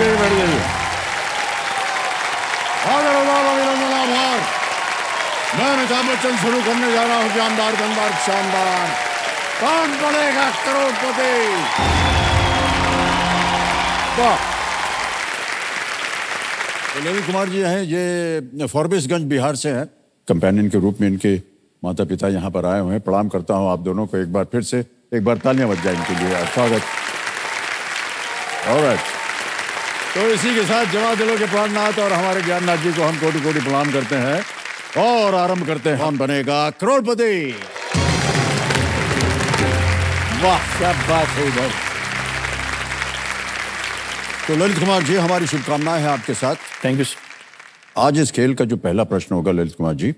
जाइए बैठ जाइए। अभिनंदन आभार। मैं अमिताभ बच्चन शुरू करने जा रहा हूँ जानदार जानदार शानदार कौन बनेगा करोड़पति। तो ललित कुमार जी हैं, ये फॉरबिसगंज बिहार से हैं। कंपेनियन के रूप में इनके माता पिता यहाँ पर आए हुए हैं। प्रणाम करता हूँ आप दोनों को एक बार फिर से। एक बार तालियां बज जाए इनके लिए। स्वागत। ऑलराइट, तो इसी के साथ जवा दिलों के प्राणनाथ और हमारे ज्ञाननाथ जी को हम कोटि कोटि प्रणाम करते हैं और आरंभ करते हैं कौन बनेगा करोड़पति। वाह क्या बात है इधर। तो ललित कुमार जी, हमारी शुभकामनाएं हैं आपके साथ। Thank you. आज इस खेल का जो पहला प्रश्न होगा ललित कुमार जी,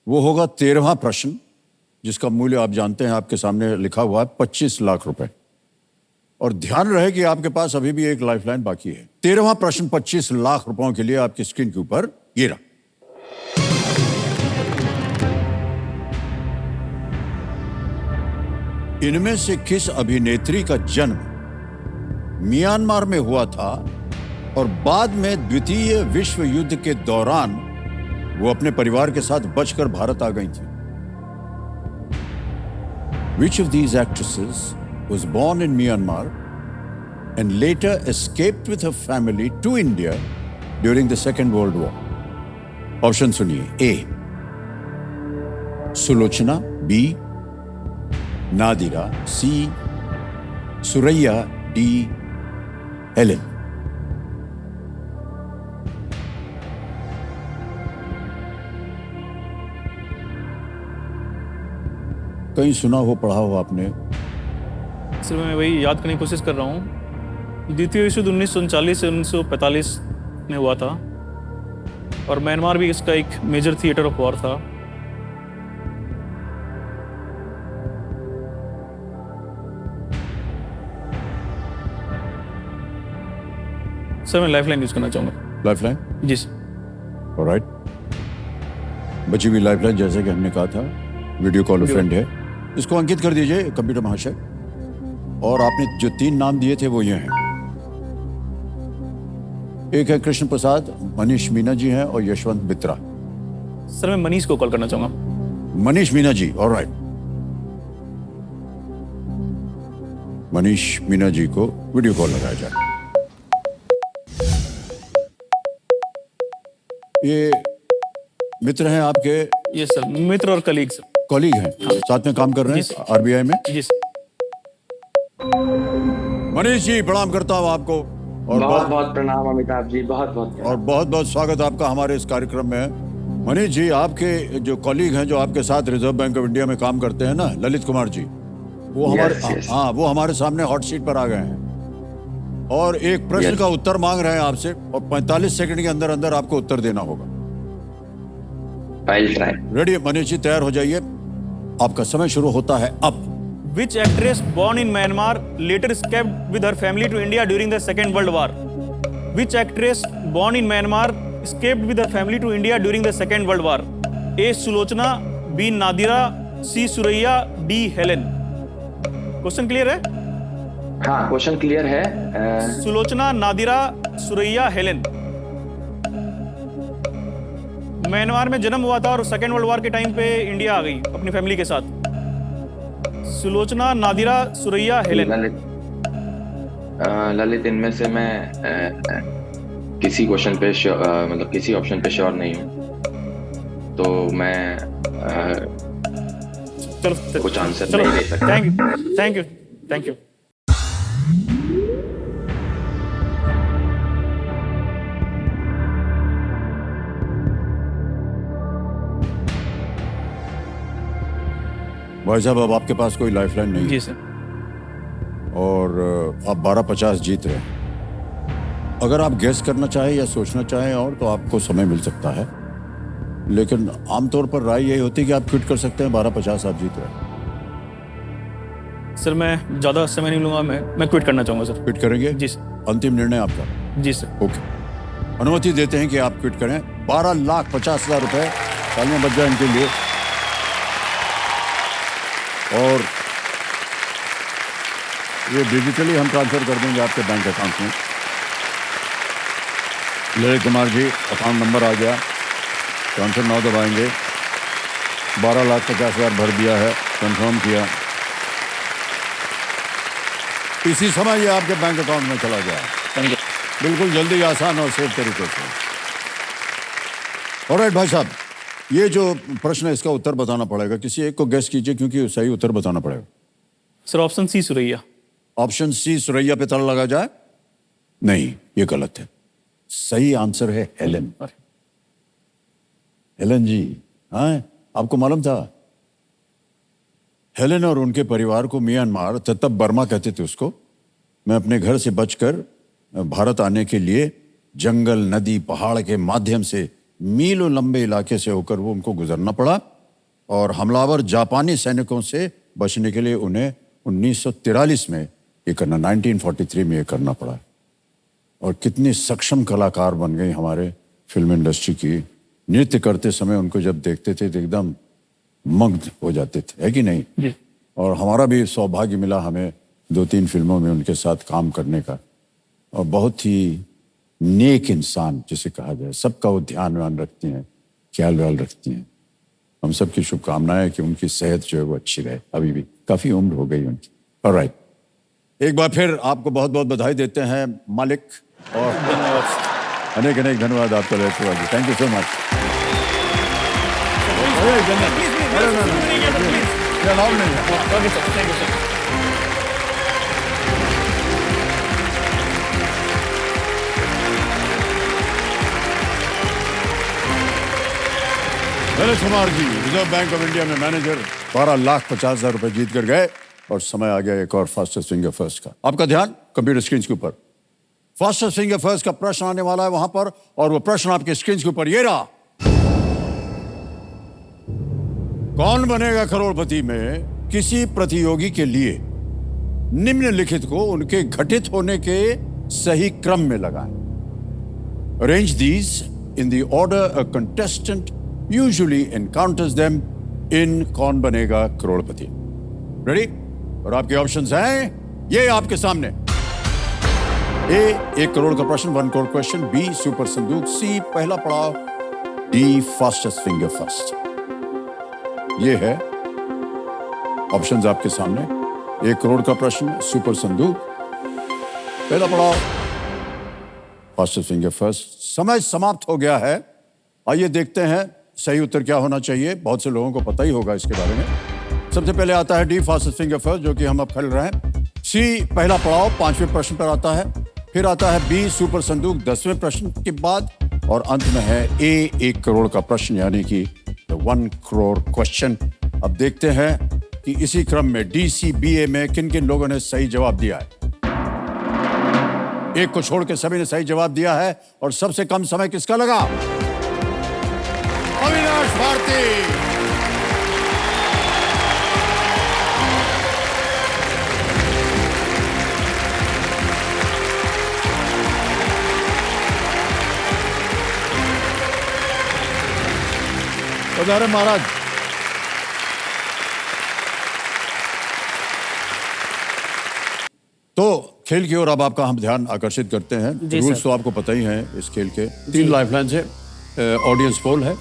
वो होगा 13वां प्रश्न, जिसका मूल्य आप जानते हैं, आपके सामने लिखा हुआ है 25 लाख रुपए। और ध्यान रहे कि आपके पास अभी भी एक लाइफलाइन बाकी है। 13वां प्रश्न 25 लाख रुपयों के लिए आपकी स्क्रीन के ऊपर ये रहा। इनमें से किस अभिनेत्री का जन्म म्यांमार में हुआ था और बाद में द्वितीय विश्व युद्ध के दौरान वो अपने परिवार के साथ बचकर भारत आ गई थी? Which of these actresses was born in Myanmar and later escaped with her family to India during the Second World War? Option सुनिए। ए सुलोचना, बी नादिरा, सी सुरैया, डी हेलेन। कहीं सुना हो, पढ़ा हो आपने? सर मैं वही याद करने की कोशिश कर रहा हूँ। द्वितीय विश्व युद्ध 1939 से 1945 में हुआ था और म्यांमार भी इसका एक मेजर थिएटर ऑफ वॉर था। सर मैं लाइफलाइन यूज करना चाहूँगा। लाइफलाइन? जी सर। ऑलराइट, बची हुई लाइफलाइन जैसे कि हमने कहा था वीडियो कॉल फ्रेंड है, इसको अंकित कर दीजिए कंप्यूटर महाशय। और आपने जो 3 नाम दिए थे वो ये हैं। एक है कृष्ण प्रसाद, मनीष मीना जी हैं और यशवंत बित्रा। सर मैं मनीष को कॉल करना चाहूँगा। मनीष मीना जी, ऑलराइट। मनीष मीना जी को वीडियो कॉल लगाया जाए। ये मित्र हैं आपके? यस सर, मित्र और कलीग सर। कॉलीग हैं, साथ में काम कर रहे हैं आरबीआई में? जी सर। मनीष जी प्रणाम करता हूँ आपको। और बहुत बहुत प्रणाम अमिताभ जी, बहुत बहुत। और बहुत बहुत स्वागत आपका हमारे इस कार्यक्रम में। मनीष जी, आपके जो कॉलीग हैं जो आपके साथ रिजर्व बैंक ऑफ इंडिया में काम करते हैं ना, ललित कुमार जी, वो हमारे हाँ वो हमारे सामने हॉट सीट पर आ गए हैं और एक प्रश्न का उत्तर मांग रहे हैं आपसे और 45 सेकंड के अंदर अंदर आपको उत्तर देना होगा। रेडी मनीष जी, तैयार हो जाइए, आपका समय शुरू होता है अब। Which actress born in Myanmar later escaped with her family to India during the Second World War? Which actress born in Myanmar escaped with her family to India during the Second World War? A. Sulochana, B. Nadira, C. Suraiya, D. Helen. Question clear है? हाँ, question clear है। Sulochana, Nadira, Suraiya, Helen. Myanmar में जन्म हुआ था और second world war के time पे इंडिया आ गई अपनी फैमिली के साथ। सुलोचना, नादिरा, सुरैया, हेलेन। ललित इनमें से मैं किसी क्वेश्चन पे मतलब किसी ऑप्शन पे श्योर नहीं हूँ, तो मैं चलो कुछ आंसर नहीं दे सकता। Thank you, thank you, thank you. भाई साहब, अब आपके पास कोई लाइफलाइन नहीं है। जी सर। और आप 1250 जीत रहे हैं। अगर आप गेस करना चाहें या सोचना चाहें और तो आपको समय मिल सकता है, लेकिन आमतौर पर राय यही होती है कि आप क्विट कर सकते हैं। 1250 आप जीत रहे हैं। सर मैं ज्यादा समय नहीं लूंगा, मैं क्विट करना चाहूंगा सर। क्विट करेंगे? जी सर। अंतिम निर्णय आपका? जी सर। ओके, अनुमति देते हैं कि आप क्विट करें। 12,50,000 रुपए, तालियां बज जाए इनके लिए। और ये डिजिटली हम ट्रांसफर कर देंगे आपके बैंक अकाउंट में। ललित कुमार जी, अकाउंट नंबर आ गया, काउंटर 9 दबाएंगे। 12,50,000 भर दिया है, कंफर्म किया। इसी समय ये आपके बैंक अकाउंट में चला गया। बिल्कुल जल्दी, आसान और सेफ तरीके से। ऑलराइट भाई साहब, ये जो प्रश्न है इसका उत्तर बताना पड़ेगा। किसी एक को गेस कीजिए, क्योंकि सही उत्तर बताना पड़ेगा। Sir option C Suraiya. Option C Suraiya पे ताला लगा जाए? नहीं, ये गलत है। सही आंसर है हेलेन। हेलेन जी, हाँ, आपको मालूम था? हेलेन और उनके परिवार को म्यांमार, तब बर्मा कहते थे उसको, मैं अपने घर से बचकर भारत आने के लिए जंगल, नदी, पहाड़ के माध्यम से मीलों लंबे इलाके से होकर वो उनको गुजरना पड़ा और हमलावर जापानी सैनिकों से बचने के लिए उन्हें 1943 में ये करना, 1943 में ये करना पड़ा। और कितनी सक्षम कलाकार बन गई हमारे फिल्म इंडस्ट्री की। नृत्य करते समय उनको जब देखते थे तो एकदम मग्न हो जाते थे, है कि नहीं जी? और हमारा भी सौभाग्य मिला हमें 2-3 फिल्मों में उनके साथ काम करने का। और बहुत ही नेक इंसान जिसे कहा जाए, सबका वो ध्यान व्यान रखती हैं, ख्याल व्याल रखती हैं। हम सबकी शुभकामनाएं कि उनकी सेहत जो है वो अच्छी रहे। अभी भी काफ़ी उम्र हो गई उनकी। ऑलराइट, एक बार फिर आपको बहुत बहुत बधाई देते हैं मालिक, और अनेक अनेक धन्यवाद आपका Lalit Kumar ji. Thank you so much. Lalit Kumar ji Reserve Bank of India में मैनेजर 12,50,000 रुपए जीत कर गए और समय आ गया एक और फास्टेस्ट फिंगर फर्स्ट का। आपका ध्यान कंप्यूटर स्क्रीन के ऊपर। फास्टेस्ट फिंगर फर्स्ट का प्रश्न आने वाला है वहां पर, और वो प्रश्न आपके स्क्रीन के ऊपर ये रहा। कौन बनेगा करोड़पति में किसी प्रतियोगी के लिए निम्नलिखित को उनके घटित होने के सही क्रम में लगाएं। Arrange these in the order a contestant usually encounters them in कौन बनेगा करोड़पति। रेडी? और आपके ऑप्शंस हैं ये आपके सामने। ए, 1 करोड़ का प्रश्न, 1 करोड़ क्वेश्चन। बी, सुपर संदूक। सी, पहला पड़ाव। D, fastest finger first. ये है ऑप्शंस आपके सामने। 1 करोड़ का प्रश्न, सुपर संदूक, पहला पड़ाव, फास्टेस्ट फिंगर फर्स्ट। समय समाप्त हो गया है। आइए देखते हैं सही उत्तर क्या होना चाहिए। बहुत से लोगों को पता ही होगा इसके बारे में। सबसे पहले आता है डी, फास्टेस्ट फिंगर फर्स्ट, जो कि हम अब खेल रहे हैं। सी, पहला पड़ाव 5वें प्रश्न पर आता है। फिर आता है बी, सुपर संदूक 10वें प्रश्न के बाद, और अंत में है ए, 1 करोड़ का प्रश्न, यानी कि 1 करोड़ क्वेश्चन। अब देखते हैं कि इसी क्रम में डी, सी, बी, ए में किन किन लोगों ने सही जवाब दिया है। एक को छोड़ के सभी ने सही जवाब दिया है, और सबसे कम समय किसका लगा? अविनाश भारती। बधाई महाराज। तो खेल की ओर अब आपका हम ध्यान आकर्षिट करते हैं। रूल्स तो आपको पता ही हैं इस खेल के। 3 लाइफलाइन है, ऑडियंस पोल है,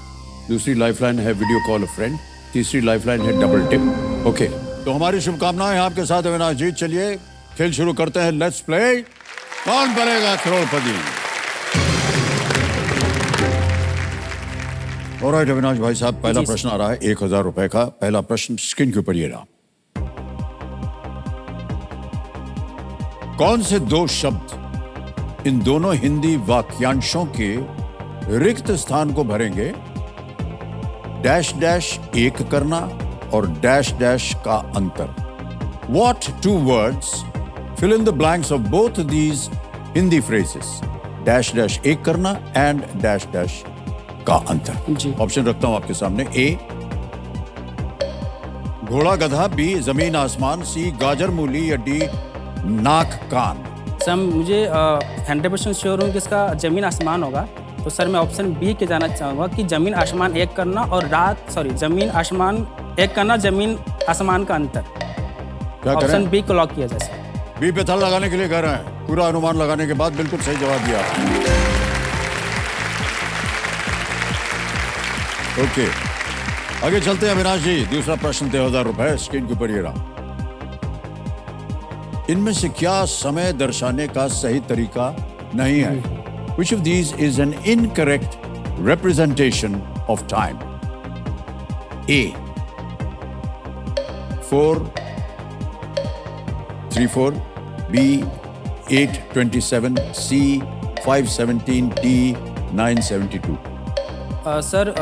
दूसरी लाइफलाइन है वीडियो कॉल अ फ्रेंड, तीसरी लाइफलाइन है डबल टिप। ओके, तो हमारी शुभकामनाएं आपके साथ अविनाश जी। चलिए खेल शुरू करते हैं। लेट्स प्ले कौन बनेगा करोड़पति। ऑलराइट अविनाश भाई साहब, पहला प्रश्न आ रहा है 1,000 रुपए का। पहला प्रश्न स्क्रीन के ऊपर ये रहा। कौन से 2 शब्द इन दोनों हिंदी वाक्यांशों के रिक्त स्थान को भरेंगे? डैश डैश एक करना और डैश डैश का अंतर। What 2 words fill in the blanks of both these Hindi phrases? Dash dash एक करना एंड डैश डैश का अंतर। ऑप्शन रखता हूं आपके सामने। ए, घोड़ा गधा। बी, जमीन आसमान। सी, गाजर मूली। या डी, नाक कान। सर मुझे 100% श्योर हूँ कि इसका जमीन आसमान होगा, तो सर मैं ऑप्शन बी के जाना चाहूँगा कि जमीन आसमान एक करना और जमीन आसमान एक करना, जमीन आसमान का अंतर। क्या करें? ऑप्शन बी को लॉक किया जाए सर। बी पे ताला लगाने के लिए कह रहे हैं। पूरा अनुमान लगाने के बाद बिल्कुल सही जवाब दिया। ओके, आगे चलते हैं अविनाश जी। दूसरा प्रश्न 1000 रुपए स्क्रीन के ऊपर ये रहा। इनमें से क्या समय दर्शाने का सही तरीका नहीं है? Which of these is an incorrect representation of time? A 4:34, B 8:27, C 5:17, D 9:72. Sir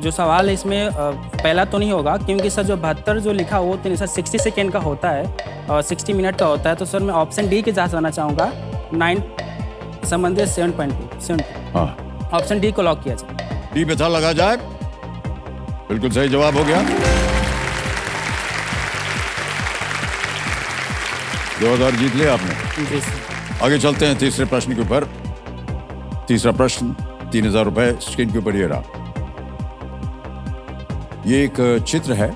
जो सवाल है इसमें पहला तो नहीं होगा, क्योंकि सर जो 72 जो लिखा वो तो नहीं सर 60 सेकेंड का होता है और 60 मिनट का होता है। तो सर मैं ऑप्शन डी के साथ जाना चाहूँगा, 9 संबंधित 7.2। हाँ, ऑप्शन डी को लॉक किया जाए। डी पे था लगा जाए। बिल्कुल सही जवाब हो गया। 2000 जीत लिया आपने। जी सर। आगे चलते हैं तीसरे प्रश्न के ऊपर। तीसरा प्रश्न 3000 रुपए स्क्रीन के ऊपर ये रहा। ये एक चित्र है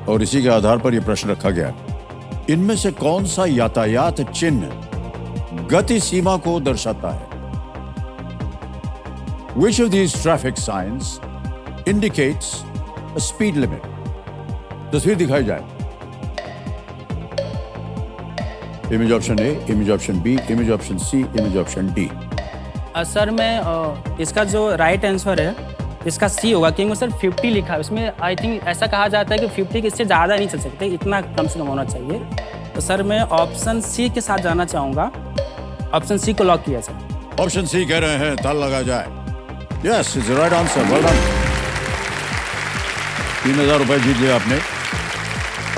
और इसी के आधार पर यह प्रश्न रखा गया है। इनमें से कौन सा यातायात चिन्ह गति सीमा को दर्शाता है? Which of these traffic signs indicates a speed limit? तस्वीर दिखाई जाए। Image option A, image option B, image option C, image option D. Sir मैं इसका जो राइट आंसर है इसका सी होगा, क्योंकि सर 50 लिखा है उसमें। आई थिंक ऐसा कहा जाता है कि 50 के इससे ज़्यादा नहीं चल सकते, इतना कम से कम होना चाहिए। तो सर मैं ऑप्शन सी के साथ जाना चाहूँगा। ऑप्शन सी को लॉक किया जाए। ऑप्शन सी कह रहे हैं ताल लगा जाए। Yes, is the right answer. Well done. 3000 रुपए जीत लिया आपने।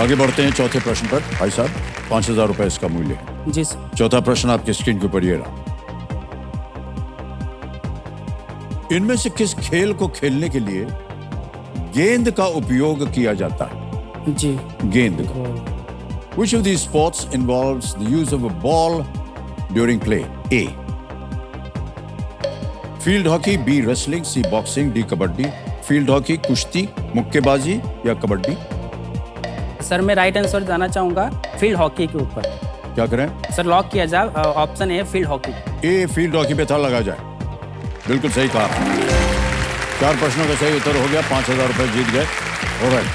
आगे बढ़ते हैं चौथे प्रश्न पर। भाई साहब 5000 रुपए इसका मूल्य है। जी सर। चौथा प्रश्न आपकी स्क्रीन के ऊपर ये रहा। इनमें से किस खेल को खेलने के लिए गेंद का उपयोग किया जाता है? जी। गेंद का। Which of these sports involves the use of a ball during play? A. Field hockey, B. Wrestling, C. Boxing, D. Kabaddi. Field hockey कुश्ती, मुक्केबाजी या कबड्डी? सर मैं राइट आंसर जाना चाहूँगा फील्ड हॉकी के ऊपर। क्या करें? सर लॉक किया जाए। Option a field hockey. A field hockey पे था लगा जाए। बिल्कुल सही कहा। 4 प्रश्नों का सही उत्तर हो गया। 5000 रुपए जीत गए। ऑलराइट,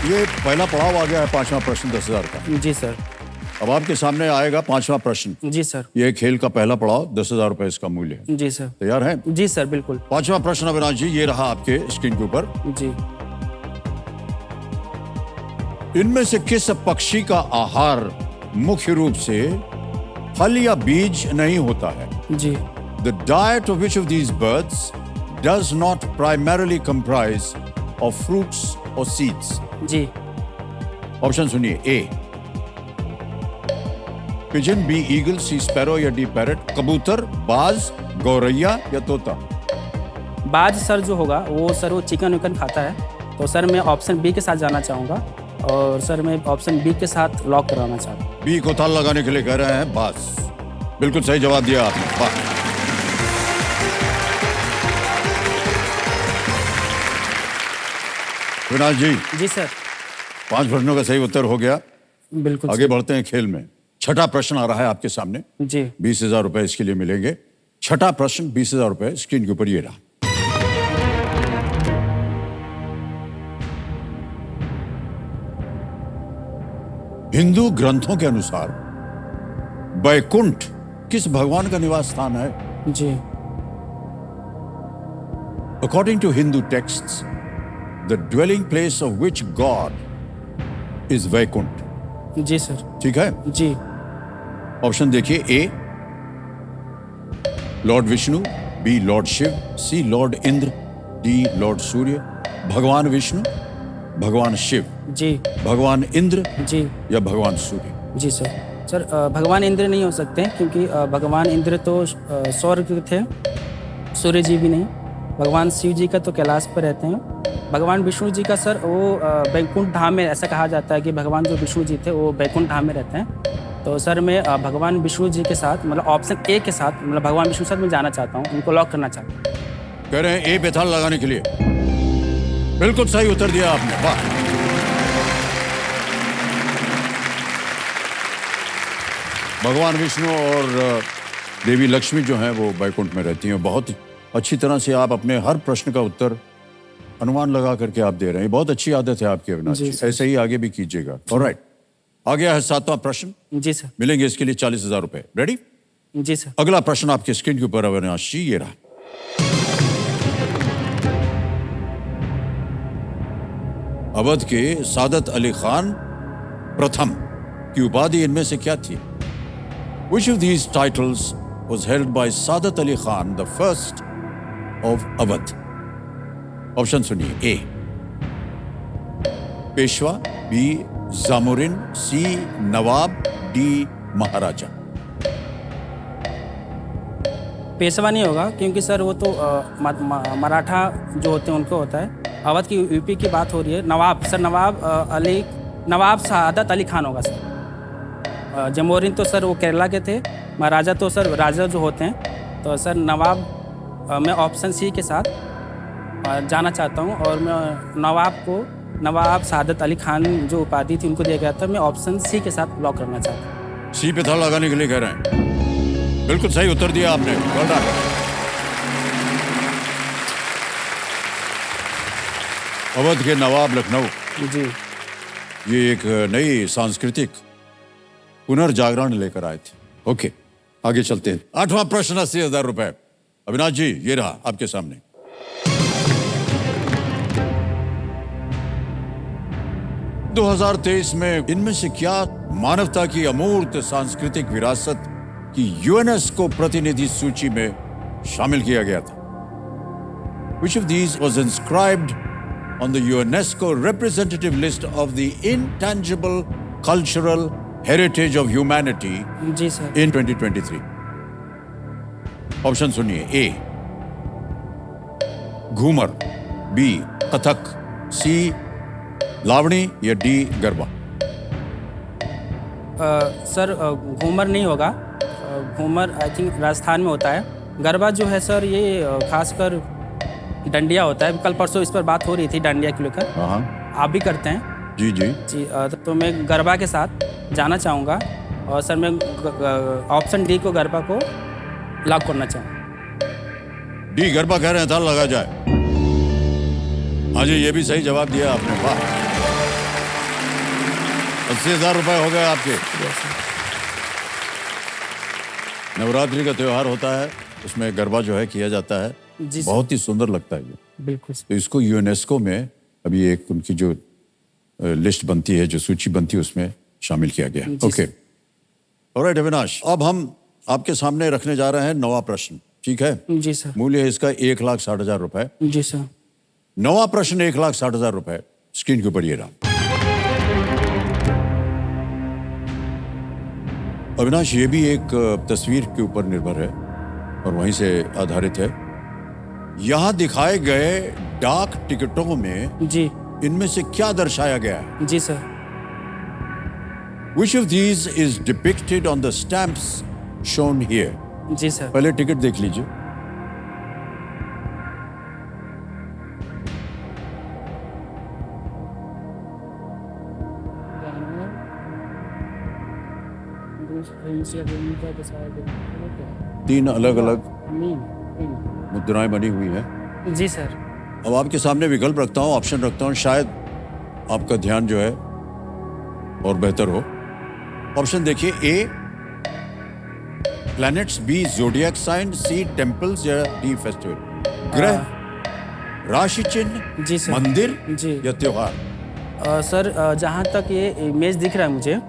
ये पहला पड़ाव आ गया है। 5वां प्रश्न 10,000 का। जी सर। अब आपके सामने आएगा 5वां प्रश्न। जी सर। ये खेल का पहला पड़ाव 10,000 रुपए इसका मूल्य है। जी सर। तैयार है? जी सर बिल्कुल। 5वां प्रश्न अविनाश जी ये रहा आपके स्क्रीन के ऊपर। जी। इनमें से किस पक्षी का आहार मुख्य रूप से फल या बीज नहीं होता है? जी। The diet of which of these birds does not primarily comprise of fruits or seeds? जी। ऑप्शन सुनिए। A pigeon, B eagle, C sparrow या डी पैरट? कबूतर, बाज, गौरैया या तोता? बाज सर जो होगा वो सर वो चिकन विकन खाता है। तो सर मैं ऑप्शन बी के साथ जाना चाहूँगा और सर मैं ऑप्शन बी के साथ लॉक कराना चाहता हूँ। बी को ताल लगाने के लिए कह रहे हैं बाज। बिल्कुल सही जवाब दिया आपने। वाह। अविनाश जी। जी सर। 5 प्रश्नों का सही उत्तर हो गया। बिल्कुल। आगे बढ़ते हैं खेल में। छठा प्रश्न आ रहा है आपके सामने। जी। 20,000 रुपए इसके लिए मिलेंगे। छठा प्रश्न 20,000 रुपए स्क्रीन के ऊपर ये रहा। हिंदू ग्रंथों के अनुसार बैकुंठ किस भगवान का निवास स्थान है? जी। According to Hindu texts the dwelling place of which god is Vaikuntha? जी सर। ठीक है जी। ऑप्शन देखिए। A lord Vishnu, B lord Shiva, C lord Indra, D lord Surya. भगवान विष्णु, भगवान शिव, जी। भगवान इंद्र जी। या भगवान सूर्य? जी सर। सर भगवान इंद्र नहीं हो सकते हैं, क्योंकि भगवान इंद्र तो स्वर्ग थे, सूर्य जी भी नहीं। भगवान शिव जी का तो कैलाश पर रहते हैं। भगवान विष्णु जी का सर वो बैकुंठ धाम में, ऐसा कहा जाता है कि भगवान जो विष्णु जी थे वो बैकुंठ धाम में रहते हैं। तो सर मैं भगवान विष्णु जी के साथ मतलब ऑप्शन ए के साथ मतलब भगवान विष्णु के साथ मैं जाना चाहता हूँ, उनको लॉक करना चाहता हूँ। कह रहे हैं ए पे ताल लगाने के लिए। बिल्कुल सही उत्तर दिया आपने। वाह। भगवान विष्णु और देवी लक्ष्मी जो हैं वो बैकुंठ में रहती हैं। बहुत अच्छी तरह से आप अपने हर प्रश्न का उत्तर अनुमान लगा करके आप दे रहे हैं, बहुत अच्छी आदत है आपकी अविनाश जी, जी, सर। ऐसे ही आगे भी कीजिएगा। ऑलराइट, आ गया है 7वां प्रश्न, जी सर। मिलेंगे इसके लिए 40,000 रुपए। रेडी? जी सर। अगला प्रश्न आपके स्क्रीन के ऊपर अविनाश जी, ये रहा। अवध के सादत अली खान प्रथम की उपाधि इनमें से क्या थी? Which of these titles was held by Sadat Ali Khan, the first of Awadh? Option सुनिए। ए पेशवा, बी जामुरिन, सी नवाब, डी महाराजा। पेशवा नहीं होगा क्योंकि सर वो तो मराठा जो होते हैं उनको होता है। अवध की यूपी की बात हो रही है। नवाब सर, नवाब सादत अली खान होगा सर। जमोरिन तो सर वो केरला के थे। महाराजा तो सर राजा जो होते हैं। तो सर नवाब मैं ऑप्शन सी के साथ जाना चाहता हूँ और मैं नवाब सादत अली खान जो उपाधि थी उनको दिया गया था। मैं ऑप्शन सी के साथ लॉक करना चाहता हूँ। सी पे था लगाने के लिए कह रहे हैं। बिल्कुल सही उत्तर दिया आपने, वेल डन। अवध के नवाब लखनऊ, जी ये एक नई सांस्कृतिक पुनर्जागरण लेकर आए थे। ओके, आगे चलते हैं। 8वां प्रश्न 80,000 रुपए। अविनाश जी, ये रहा आपके सामने। – 2023 में इनमें से क्या मानवता की अमूर्त सांस्कृतिक विरासत की यूनेस्को प्रतिनिधि सूची में शामिल किया गया था? Which of these was inscribed on the UNESCO representative list of the intangible cultural heritage of humanity जी सर। in 2023? ऑप्शन सुनिए। A ghoomar, B Kathak, C Lavani या डी गरबा। सर घूमर नहीं होगा। घूमर आई थिंक राजस्थान में होता है। गरबा जो है सर ये खासकर डंडिया होता है। कल परसों इस पर बात हो रही थी डांडिया को लेकर। हाँ, आप भी करते हैं? जी जी। जी तो मैं गरबा के साथ जाना चाहूँगा और सर मैं ऑप्शन डी को गरबा को लॉक करना चाहूँगा। डी गरबा कह रहे हैं, था लगा जाए। हाँ जी, ये भी सही जवाब दिया आपने, वाह। 80,000 रुपए हो गए आपके। नवरात्रि का त्योहार होता है, उसमें गरबा जो है किया जाता है। जी बहुत ही सुंदर लगता है ये। बिल्कुल तो इसको यूनेस्को में अभी एक उनकी जो लिस्ट बनती है, जो सूची बनती है, उसमें शामिल किया गया। ओके, ऑलराइट अविनाश, अब हम आपके सामने रखने जा रहे हैं 9वां प्रश्न, ठीक है? जी सर। मूल्य है इसका 1,60,000 रुपए। जी सर। 9वां प्रश्न 1,60,000 रुपए। स्क्रीन के ऊपर ये रहा। अविनाश, ये भी एक तस्वीर के ऊपर निर्भर है और वहीं से आधारित है। यहाँ दिखाए गए डाक टिकटों में जी इनमें से क्या दर्शाया गया है? जी sir. Which of these is depicted on the stamps shown here? जी सर। पहले टिकट देख लीजिए। तीन अलग अलग मुद्राएं बनी हुई हैं। जी सर। अब आपके सामने विकल्प रखता हूं, ऑप्शन रखता हूं, शायद आपका ध्यान जो है और बेहतर हो। ऑप्शन देखिए। ए प्लैनेट्स, बी जोडियक साइन, सी टेम्पल्स या डी फेस्टिवल। ग्रह, राशि चिन्ह, जी सर। मंदिर जी या त्योहार। सर जहाँ तक ये इमेज दिख रहा है मुझे,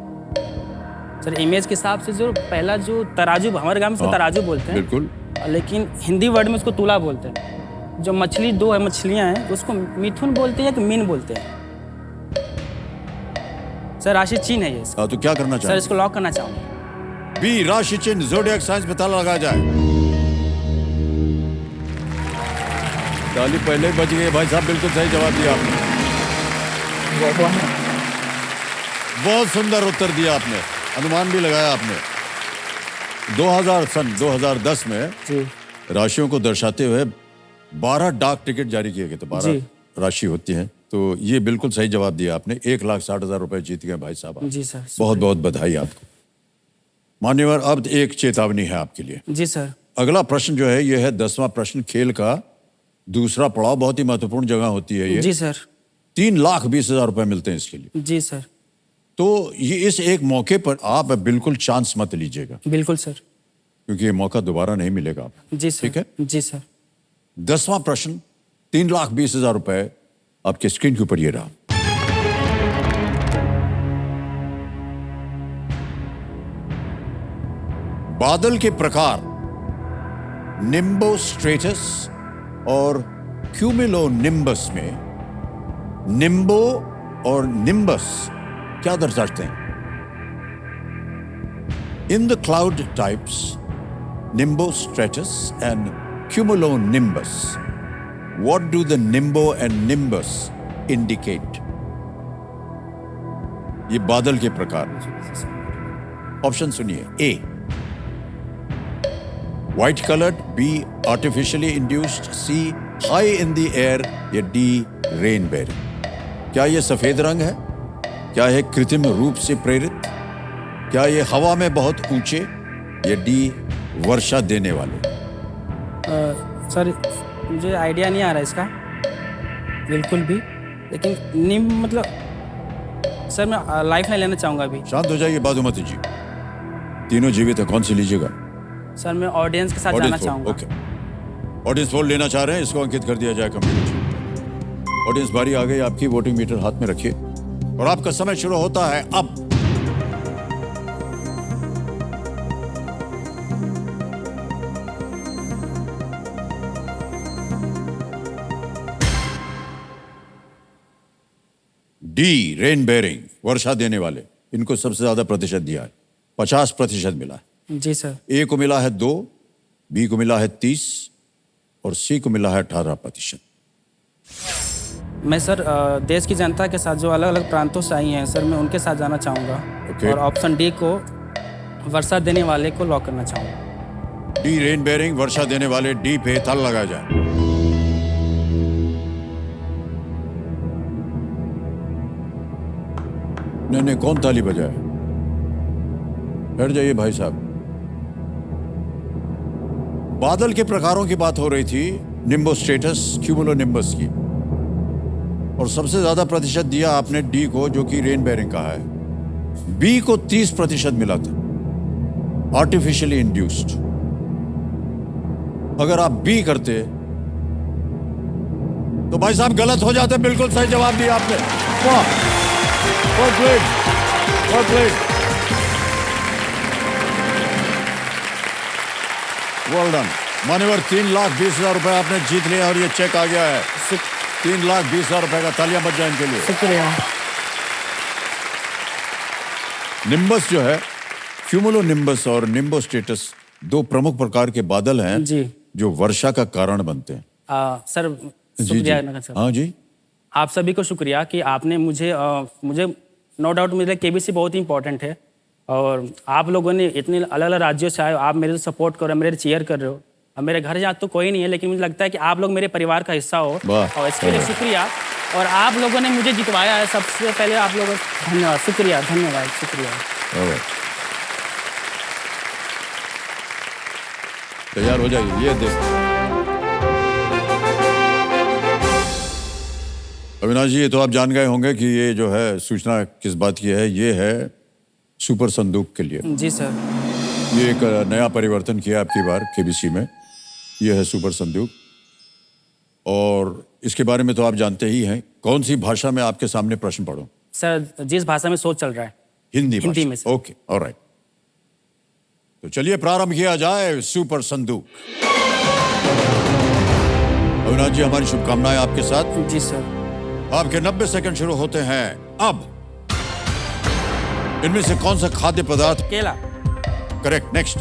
सर इमेज के हिसाब से जो पहला जो तराजू, हमारे गांव में उसको तराजू बोलते हैं, बिल्कुल, लेकिन हिंदी वर्ड में उसको तुला बोलते हैं। जो मछली दो है मछलियाँ हैं उसको मिथुन बोलते हैं कि मीन बोलते हैं। सर राशि चिन्ह है ये इसका। तो क्या करना सर चाहिए? इसको लॉक करना चाहूँगा। बी राशि चिन्ह जोडियक साइंस में ताला लगा जाए। ताली पहले ही बज गई भाई साहब, बिल्कुल सही जवाब दिया आपने। बहुत सुंदर उत्तर दिया आपने, अनुमान भी लगाया आपने। 2010 में जी राशियों को दर्शाते हुए 12 डाक टिकट जारी किए गए थे। 12 राशि होती हैं। तो ये बिल्कुल सही जवाब दिया आपने। 1,60,000 रुपए जीत गए भाई साहब। जी सर। बहुत बहुत बधाई आपको। मान्यवर, अब एक चेतावनी है आपके लिए। जी सर। अगला प्रश्न जो है, यह है 10वां प्रश्न खेल का दूसरा पड़ाव बहुत ही महत्वपूर्ण जगह होती है ये। जी सर। 3,20,000 रुपए मिलते हैं इसके लिए। जी सर। तो ये इस एक मौके पर आप बिल्कुल चांस मत लीजिएगा, बिल्कुल सर। क्योंकि ये मौका दोबारा नहीं मिलेगा आपको। जी सर। ठीक है। जी सर। 10वां प्रश्न, 3,20,000 रुपए आपके स्क्रीन के ऊपर ये रहा। बादल के प्रकार निम्बोस्ट्रेटस और क्यूमुलोनिम्बस में निम्बो और निम्बस क्या दर्शाते हैं? In the cloud types nimbostratus and cumulonimbus, what do the nimbo and nimbus indicate? ये बादल के प्रकार। ऑप्शन सुनिए। A white coloured, B artificially induced, C high in the air, या डी रेन बेयरिंग। क्या ये सफेद रंग है? क्या है कृत्रिम रूप से प्रेरित? क्या ये हवा में बहुत ऊंचे, या डी वर्षा देने वाले? सर मुझे आइडिया नहीं आ रहा इसका बिल्कुल भी, लेकिन निम मतलब सर मैं लाइफ लाइन लेना चाहूँगा अभी। शांत हो जाइए बादुमती जी। तीनों जीवित है, कौन सी लीजिएगा? सर मैं ऑडियंस के साथ जाना चाहूँगा। ओके, ऑडियंस पोल लेना चाह रहे हैं, इसको अंकित कर दिया जाए कंप्यूटर। ऑडियंस बारी आ गई आपकी, वोटिंग मीटर हाथ में रखिए और आपका समय शुरू होता है अब। डी रेन बेयरिंग, वर्षा देने वाले, इनको सबसे ज्यादा प्रतिशत दिया है, 50% मिला है। जी सर। ए को मिला है 2, बी को मिला है 30 और सी को मिला है 18%। मैं सर देश की जनता के साथ जो अलग अलग प्रांतों से आई हैं सर, मैं उनके साथ जाना चाहूँगा। Okay. और ऑप्शन डी को वर्षा देने वाले को लॉक करना चाहूँगा। डी रेन बेयरिंग, वर्षा देने वाले, डी पे ताला लगाया जाए। नहीं, कौन ताली बजाए? बैठ जाइए भाई साहब। बादल के प्रकारों की बात हो रही थी, निम्बोस्ट्रेटस, क्यूमुलोनिम्बस की, और सबसे ज्यादा प्रतिशत दिया आपने डी को, जो कि रेन बेयरिंग का है। बी को 30% मिला था, आर्टिफिशियली इंड्यूस्ड। अगर आप बी करते तो भाई साहब गलत हो जाते। बिल्कुल सही जवाब दिया आपने। वाह, well played, well played, well done। मान्यवर 3,20,000 रुपए आपने जीत लिया और ये चेक आ गया है 3,20,000 रुपए का। तालियां बज जाए इनके लिए। शुक्रिया। निम्बस जो है, क्यूमुलोनिम्बस और निम्बोस्ट्रेटस, 2 प्रमुख प्रकार के बादल हैं जी, जो वर्षा का कारण बनते हैं। सर जी शुक्रिया जी, हाँ जी। आप सभी को शुक्रिया कि आपने मुझे नो डाउट मेरे लिए केबीसी बहुत ही इंपॉर्टेंट है, और आप लोगों ने इतने अलग अलग राज्यों से आए, आप मेरे सपोर्ट कर रहे हो, मेरे चीयर कर रहे हो। अब मेरे घर यहाँ तो कोई नहीं है, लेकिन मुझे लगता है कि आप लोग मेरे परिवार का हिस्सा हो, और इसके लिए शुक्रिया। और आप लोगों ने मुझे जितवाया है, सबसे पहले आप लोगों को धन्यवाद, शुक्रिया, धन्यवाद, शुक्रिया। तैयार हो जाइए। ये देखो अविनाश जी, ये तो आप जान गए होंगे कि ये जो है सूचना किस बात की है। ये है सुपर संदूक के लिए। जी सर। ये एक नया परिवर्तन किया आपकी बार केबीसी में। ये है सुपर संदूक, और इसके बारे में तो आप जानते ही हैं। कौन सी भाषा में आपके सामने प्रश्न पढ़ूं? सर जिस भाषा में सोच चल रहा है। हिंदी में सर। Okay, alright. तो चलिए प्रारंभ किया जाए सुपर संदूक। अविनाश जी, हमारी शुभकामनाएं आपके साथ। जी सर। आपके 90 सेकंड शुरू होते हैं अब। इनमें से कौन सा खाद्य पदार्थ? केला। Correct, next.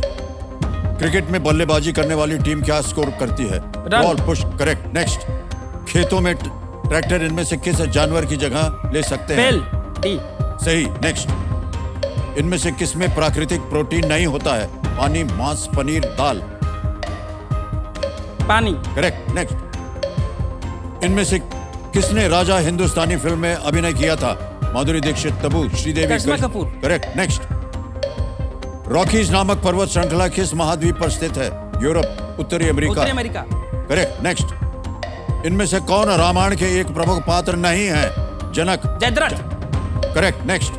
क्रिकेट में बल्लेबाजी करने वाली टीम क्या स्कोर करती है? Ball push. Correct, next. खेतों में ट्रैक्टर इनमें से किस जानवर की जगह ले सकते हैं? बैल। डी। सही, नेक्स्ट। इनमें से किस में प्राकृतिक प्रोटीन नहीं होता है? पानी, मांस, पनीर, दाल। पानी। Correct, next. इनमें से किसने राजा हिंदुस्तानी फिल्म में अभिनय किया था? Madhuri Dixit, Tabu, Sridevi, Karisma Kapoor. Correct, next. Rockies नामक पर्वत श्रृंखला किस महाद्वीप पर स्थित है? यूरोप, उत्तरी अमेरिका। उत्तरी अमेरिका। Correct, next. इनमें से कौन रामायण के एक प्रमुख पात्र नहीं है? जनक। जयद्रथ। करेक्ट। नेक्स्ट।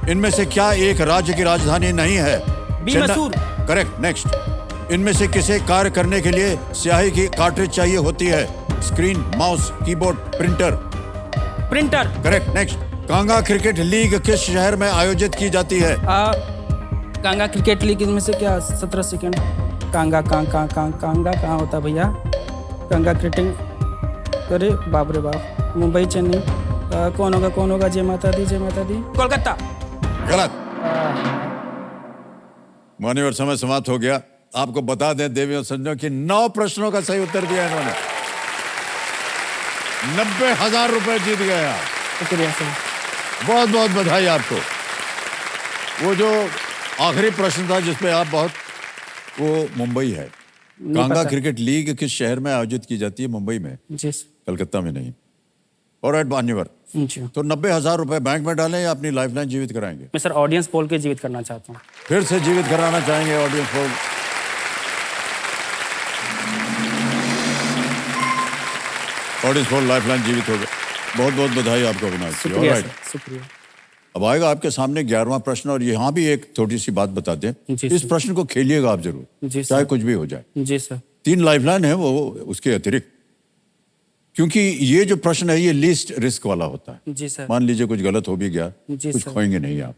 इनमें से क्या एक राज्य की राजधानी नहीं है? बीमसूर। करेक्ट। नेक्स्ट। इनमें से किसे कार्य करने के लिए स्याही की कार्ट्रिज चाहिए होती है? Screen, mouse, keyboard, printer. Printer. Correct. Next. Kanga cricket league किस शहर में आयोजित की जाती है? कांगा क्रिकेट लीग में से क्या 17 सेकंड कांगा कांगा कहाँ होता है भैया? कांगा क्रिकेट, अरे बाप रे बाप, मुंबई चेन्नई, कौन होगा? जय माता दी, कोलकाता। गलत। मान्यवर, समय समाप्त हो गया। आपको बता दें देवी और संजों की 9 प्रश्नों का सही उत्तर दिया इन्होंने। 90,000 रुपए जीत गए आप। शुक्रिया सर। बहुत बहुत बधाई आपको। वो जो आखिरी प्रश्न था जिसपे आप बहुत, वो मुंबई है। कांगा क्रिकेट लीग किस शहर में आयोजित की जाती है? मुंबई में। जी कलकत्ता में नहीं। ऑलराइट मान्यवर, जी। तो 90,000 रुपए बैंक में डालें या अपनी लाइफलाइन जीवित कराएंगे? मैं सर ऑडियंस पोल के जीवित करना चाहता हूँ। फिर से जीवित कराना चाहेंगे audience poll? Audience poll lifeline जीवित हो गया। बहुत बहुत बधाई आपको अविनाश जी। शुक्रिया ऑलराइट, सर, शुक्रिया। अब आएगा आपके सामने 11वां प्रश्न, और यहाँ भी एक छोटी सी बात बता दें, जी इस सर। प्रश्न को खेलिएगा आप जरूर, जी चाहे सर। कुछ भी हो जाए। जी सर। 3 लाइफलाइन है वो उसके अतिरिक्त, क्योंकि ये जो प्रश्न है ये लीस्ट रिस्क वाला होता है। जी सर। मान लीजिए कुछ गलत हो भी गया, जी कुछ सर। खोएंगे नहीं आप।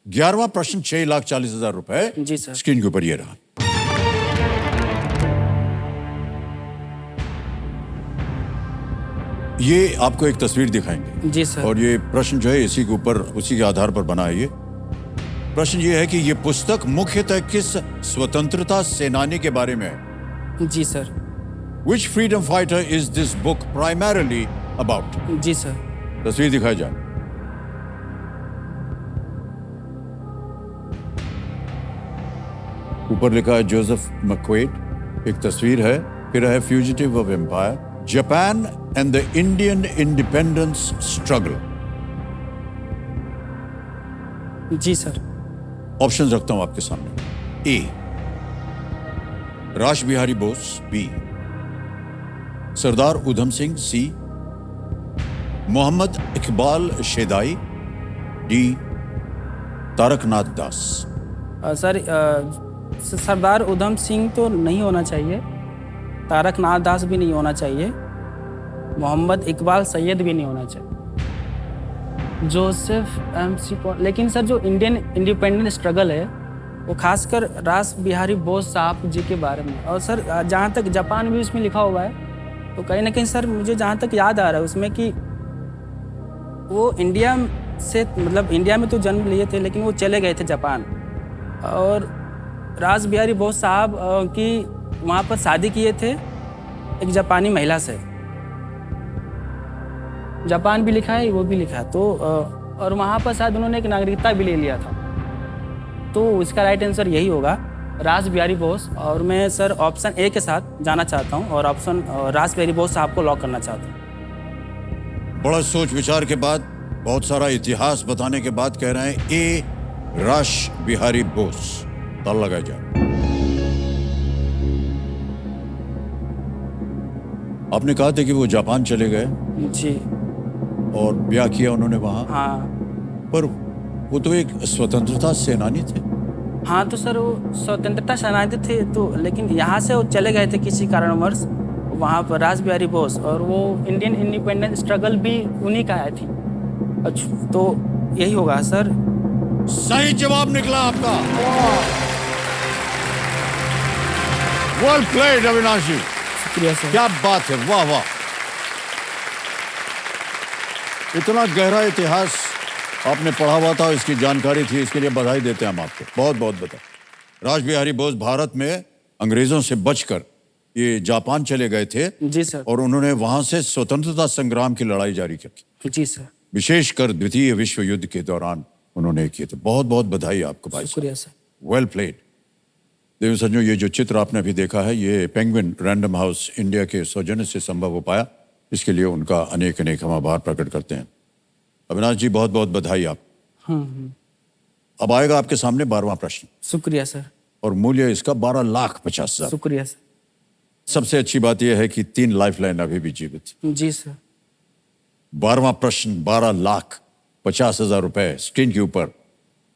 11वां प्रश्न 6,40,000 रुपए जी सर। स्क्रीन के ऊपर ये रहा। ये आपको एक तस्वीर दिखाएंगे। जी सर। और ये प्रश्न जो है इसी के ऊपर, उसी के आधार पर बना है ये प्रश्न। ये है कि ये पुस्तक मुख्यतः किस स्वतंत्रता सेनानी के बारे में है? जी sir. Which freedom fighter is this book primarily about? जी सर। तस्वीर दिखाई जाए। ऊपर लिखा है जोसेफ मैक्वेड, एक तस्वीर है, फिर है fugitive of empire, Japan and the Indian independence struggle. जी सर। ऑप्शन रखता हूं आपके सामने। A, Ras Behari Bose. B, Sardar Udham Singh. C, Mohammad Iqbal Shedai. D, Taraknath Das. Sir Sardar Udham Singh तो नहीं होना चाहिए, तारकनाथ दास भी नहीं होना चाहिए, मोहम्मद इकबाल सैयद भी नहीं होना चाहिए, जोसेफ MC लेकिन सर जो इंडियन इंडिपेंडेंट स्ट्रगल है वो खासकर रास बिहारी बोस साहब जी के बारे में। और सर जहाँ तक जापान भी उसमें लिखा हुआ है, तो कहीं ना कहीं सर मुझे जहाँ तक याद आ रहा है उसमें कि वो इंडिया से, मतलब इंडिया में तो जन्म लिए थे लेकिन वो चले गए थे जापान, और रास बिहारी बोस साहब की वहाँ पर शादी किए थे एक जापानी महिला से। जापान भी लिखा है, वो भी लिखा है, तो और वहाँ पर शायद उन्होंने एक नागरिकता भी ले लिया था। तो इसका राइट आंसर यही होगा, रास बिहारी बोस। और मैं सर ऑप्शन ए के साथ जाना चाहता हूँ और ऑप्शन रास बिहारी बोस साहब को लॉक करना चाहता हूँ। बड़ा सोच विचार के बाद, बहुत सारा इतिहास बताने के बाद कह रहे हैं ए, रास बिहारी बोस। ताल लगाया जाए। आपने कहा था कि वो जापान चले गए जी, और ब्याह किया उन्होंने वहां। हाँ पर वो तो एक स्वतंत्रता सेनानी थे। हाँ, तो सर वो स्वतंत्रता सेनानी थे, तो लेकिन यहाँ से वो चले गए थे किसी कारणवश वहाँ पर, रास बिहारी बोस, और वो इंडियन इंडिपेंडेंस स्ट्रगल भी उन्हीं का थी। अच्छा, तो यही होगा सर। सही जवाब निकला आपका। वेल प्लेड अविनाश जी। शुक्रिया सर। क्या बात है, वाह वाह। इतना गहरा इतिहास आपने पढ़ा हुआ था, इसकी जानकारी थी, इसके लिए बधाई देते हैं हम आपको, बहुत बहुत बधाई। रास बिहारी बोस भारत में अंग्रेजों से बचकर ये जापान चले गए थे। जी सर। और उन्होंने वहां से स्वतंत्रता संग्राम की लड़ाई जारी की। जी सर। विशेषकर द्वितीय विश्व युद्ध के दौरान उन्होंने किए थे। बहुत बहुत बधाई आपको भाई। शुक्रिया सर। Well played. देव संजो, ये जो चित्र आपने अभी देखा है ये पेंगुइन रैंडम हाउस इंडिया के सौजन्य से संभव हो पाया। इसके लिए उनका अनेक अनेक हम आभार प्रकट करते हैं। अविनाश जी, बहुत बहुत बधाई आप। अब आएगा आपके सामने 12वां प्रश्न। शुक्रिया सर। और मूल्य इसका 12,50,000। शुक्रिया सर। सबसे अच्छी बात यह है कि 3 लाइफलाइन अभी भी जीवित। जी सर। 12वां प्रश्न 12,50,000 रुपए स्क्रीन के ऊपर।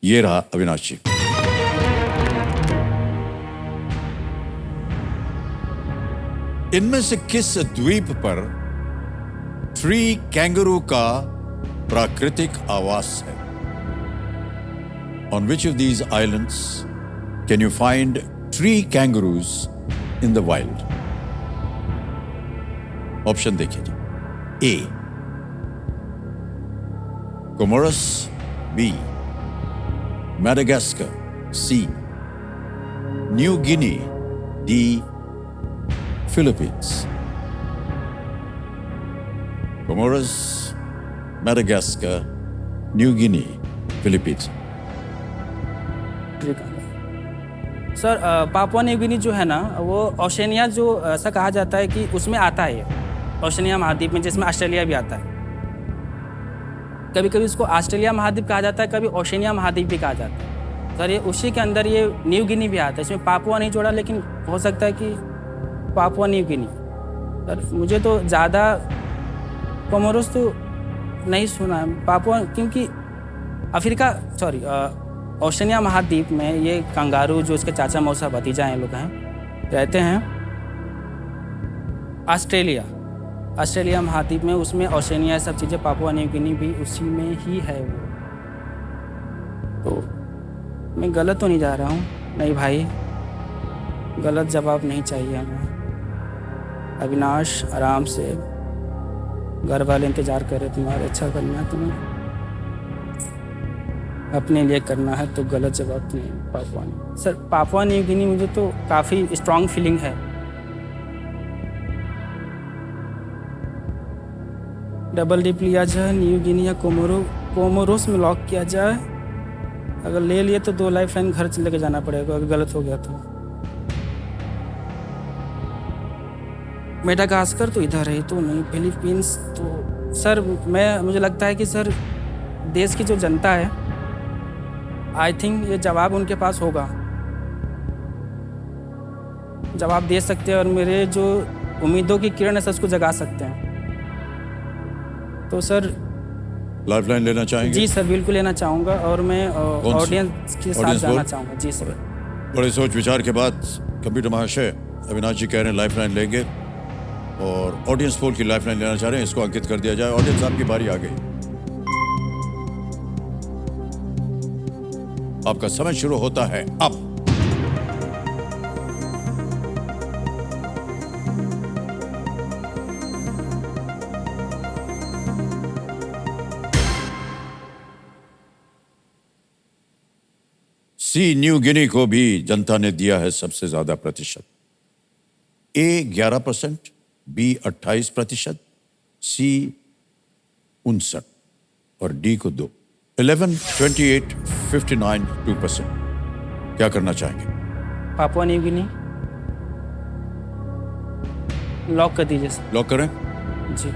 ये रहा अविनाश जी। इनमें से किस द्वीप पर ट्री कैंगरू का प्राकृतिक आवास है? On which of these islands can you find tree kangaroos in the wild? Option देखिए। A. Comoros. B. Madagascar. C. New Guinea. D. Philippines. Comoros, Madagascar, New Guinea, Philippines. ठीक है सर। पापुआ न्यू गिनी जो है ना, वो Oceania जो ऐसा कहा जाता है कि उसमें आता है, ओशनिया महाद्वीप में, जिसमें ऑस्ट्रेलिया भी आता है। कभी कभी उसको ऑस्ट्रेलिया महाद्वीप कहा जाता है, कभी ओशनिया महाद्वीप भी कहा जाता है। सर ये उसी के अंदर ये न्यू गिनी भी आता है। इसमें पापुआ नहीं जोड़ा, लेकिन हो सकता है कि पापुआ न्यू गिनी। सर मुझे तो ज़्यादा कोमोरोस तो नहीं सुना है, पापुआ, क्योंकि अफ्रीका ओशनिया महाद्वीप में ये कंगारू जो इसके चाचा मौसा भतीजा हैं लोग हैं, रहते हैं ऑस्ट्रेलिया महाद्वीप में। उसमें ओशनिया सब चीज़ें, पापुआ न्यू गिनी भी उसी में ही है वो। तो मैं गलत तो नहीं जा रहा हूँ? नहीं भाई, गलत जवाब नहीं चाहिए हमें। अविनाश आराम से, घर वाले इंतज़ार कर रहे, तुम्हारे अच्छा करना है, तुम्हें अपने लिए करना है, तो गलत जवाब तो नहीं। Papua new, sir Papua New Guinea मुझे तो काफ़ी स्ट्रॉन्ग फीलिंग है। डबल डिप लिया जाए, न्यू गिनी या कोमोरोस में लॉक किया जाए। अगर ले लिए तो 2 लाइफलाइन घर से लेके जाना पड़ेगा, अगर गलत हो गया तो। मेडागास्कर तो इधर है तो नहीं, फिलीपींस तो सर मुझे लगता है कि सर देश की जो जनता है, आई थिंक ये जवाब उनके पास होगा, जवाब दे सकते हैं, और मेरे जो उम्मीदों की किरण है सर उसको जगा सकते हैं। तो सर लाइफलाइन लेना चाहेंगे? जी सर बिल्कुल लेना चाहूँगा, और मैं ऑडियंस के साथ जाना चाहूँगा। जी सर। बड़े सोच विचार के बाद कंप्यूटर महाशय अविनाश जी कह रहे हैं लाइफलाइन लेंगे, और ऑडियंस पोल की लाइफलाइन लेना चाह रहे हैं, इसको अंकित कर दिया जाए। ऑडियंस आपकी बारी आ गई, आपका समय शुरू होता है अब। सी न्यू गिनी को भी जनता ने दिया है सबसे ज्यादा प्रतिशत। ए 11%, बी 28%, सी 59 और डी को 2। 11, 28, 59, 2%। क्या करना चाहेंगे? पापुआ न्यू गिनी लॉक कर दीजिए सर। लॉक करें? जी।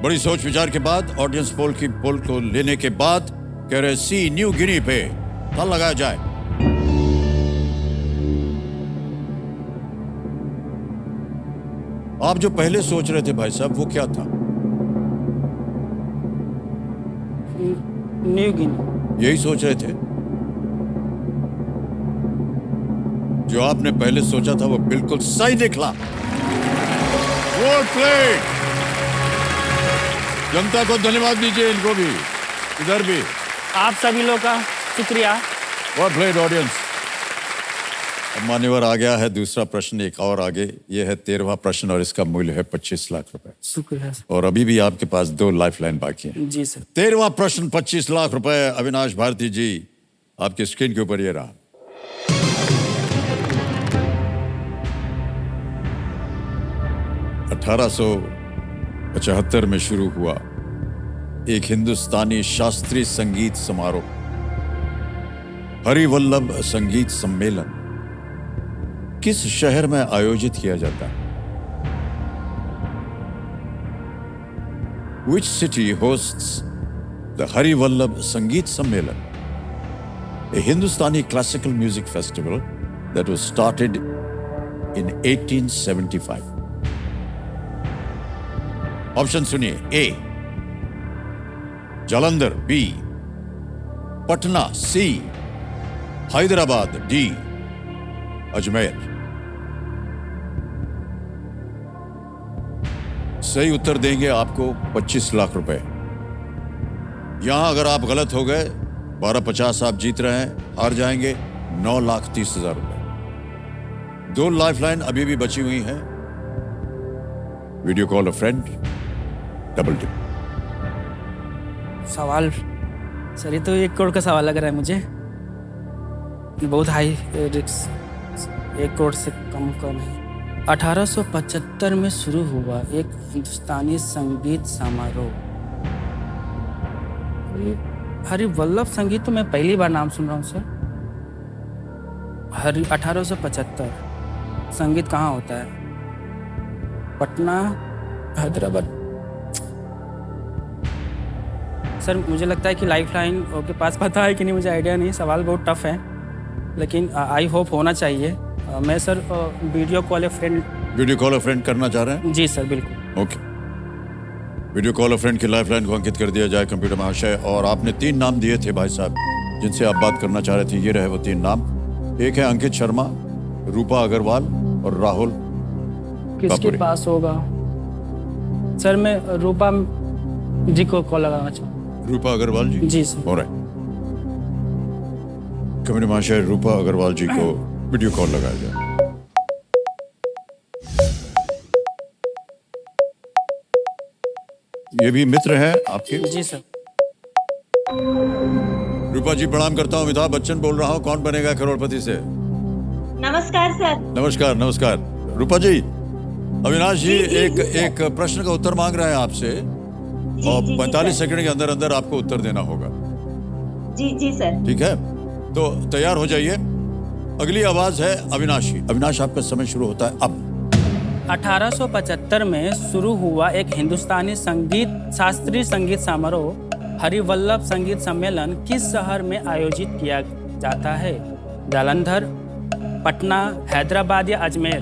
बड़ी सोच विचार के बाद, ऑडियंस पोल को लेने के बाद कह रहे सी न्यू गिनी पे ताला लगाया जाए। आप जो पहले सोच रहे थे भाई साहब, वो क्या था? New Guinea. यही सोच रहे थे? जो आपने पहले सोचा था वो बिल्कुल सही निकला। Well played. जनता को धन्यवाद दीजिए, इनको भी, इधर भी। आप सभी लोग का शुक्रिया। Well played audience. अब मान्यवर आ गया है दूसरा प्रश्न, एक और आगे। ये है 13वां प्रश्न और इसका मूल्य है 25 लाख रुपए। शुक्रिया सर। और अभी भी आपके पास 2 लाइफलाइन बाकी हैं। जी सर। 13वां प्रश्न 25 लाख रुपए। अविनाश भारती जी, आपकी स्क्रीन के ऊपर ये रहा। $1875 में शुरू हुआ एक हिंदुस्तानी शास्त्रीय संगीत समारोह, हरिवल्लभ संगीत सम्मेलन, किस शहर में आयोजित किया जाता है? Which city hosts the Harivallabh Sangeet Sammelan, a Hindustani classical music festival that was started in 1875? Option सुनिए। ए जालंधर, बी पटना, सी हैदराबाद, डी अजमेर। सही उत्तर देंगे आपको 25 लाख रुपए। यहां अगर आप गलत हो गए 1250 आप जीत रहे हैं, हार जाएंगे 9,30,000 रुपए। 2 लाइफलाइन अभी भी बची हुई हैं। वीडियो कॉल अ फ्रेंड, डबल टिप। सवाल सर, ये तो 1 करोड़ का सवाल लग रहा है मुझे। ये बहुत हाई रिस्क, 1 करोड़ से कम का नहीं। 1875 में शुरू हुआ एक हिंदुस्तानी संगीत समारोह। हरिवल्लभ संगीत तो मैं पहली बार नाम सुन रहा हूँ सर। 1875 संगीत कहाँ होता है? पटना, हैदराबाद। सर मुझे लगता है कि लाइफलाइन के पास पता है कि नहीं, मुझे आइडिया नहीं। सवाल बहुत टफ है, लेकिन आई होप होना चाहिए। मैं सर वीडियो कॉल ए फ्रेंड करना चाह रहे हैं? जी सर, बिल्कुल। ओके, वीडियो कॉल अ फ्रेंड की लाइफलाइन को अंकित कर दिया जाए कंप्यूटर महाशय। और आपने 3 नाम दिए थे भाई साहब जिनसे आप बात करना चाह रहे थे, ये रहे वो 3 नाम। एक है अंकित शर्मा, रूपा अग्रवाल और राहुल। किसके पास होगा सर? मैं रूपा जी को कॉल लगाना चाहूँ। रूपा अग्रवाल जी? जी सर। हो रहा है। कंप्यूटर महाशय रूपा अग्रवाल जी को वीडियो कॉल लगाया जाए। ये भी मित्र हैं आपके? जी सर। रूपा जी प्रणाम करता हूँ, अमिताभ बच्चन बोल रहा हूँ, कौन बनेगा करोड़पति से? नमस्कार सर। नमस्कार नमस्कार। रूपा जी, अविनाश जी एक प्रश्न का उत्तर मांग रहे हैं आपसे और 45 सेकंड के अंदर अंदर आपको उत्तर देना होगा। जी जी सर। ठीक है, तो तैयार हो जाइए। अगली आवाज है अविनाश की। अविनाश आपका समय शुरू होता है अब। 1875 में शुरू हुआ एक हिंदुस्तानी शास्त्रीय संगीत समारोह हरिवल्लभ संगीत सम्मेलन किस शहर में आयोजित किया जाता है? जालंधर, पटना, हैदराबाद या अजमेर?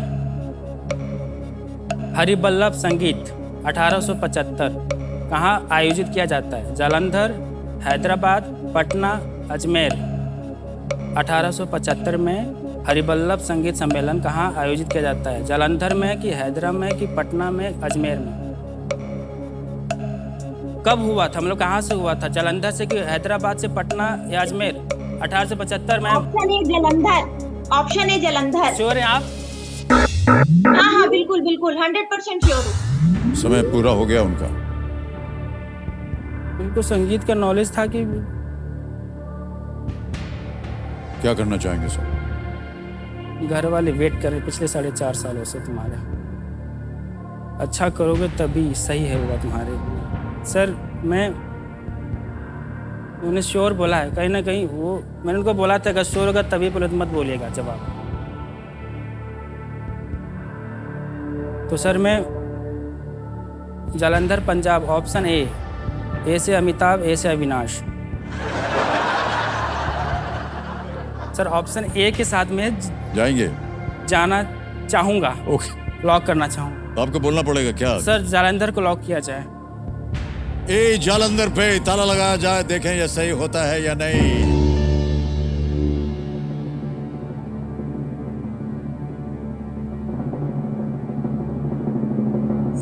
हरिवल्लभ संगीत 1875 कहाँ आयोजित किया जाता है? जालंधर, हैदराबाद, पटना, अजमेर। 1875 में हरिवल्लभ संगीत सम्मेलन कहाँ आयोजित किया जाता है? जालंधर में कि हैदराबाद में कि पटना में, अजमेर में? कब हुआ था, मतलब कहाँ से हुआ था? जालंधर से कि हैदराबाद से, पटना या अजमेर? 1875 में। Option A Jalandhar. Option A Jalandhar. Sure है आप? हाँ हाँ बिल्कुल बिल्कुल 100% श्योर हूँ। समय पूरा हो गया उनका। उनको संगीत का नॉलेज था कि क्या करना चाहेंगे सर? घर वाले वेट कर रहे पिछले 4.5 सालों से तुम्हारे। अच्छा करोगे तभी सही है होगा तुम्हारे लिए। सर मैं उन्हें श्योर बोला है, कहीं ना कहीं वो मैंने उनको बोला था अगर श्योर होगा तभी बोले, तो मत बोलिएगा जवाब। तो सर मैं जालंधर पंजाब, ऑप्शन ए से अमिताभ, ए से अविनाश। सर ऑप्शन ए के साथ में जाएंगे? जाना चाहूंगा। ओके, लॉक करना चाहूंगा। तो आपको बोलना पड़ेगा क्या? सर जालंधर को लॉक किया जाए। ए जालंधर पे ताला लगाया जाए, देखें ये सही होता है या नहीं।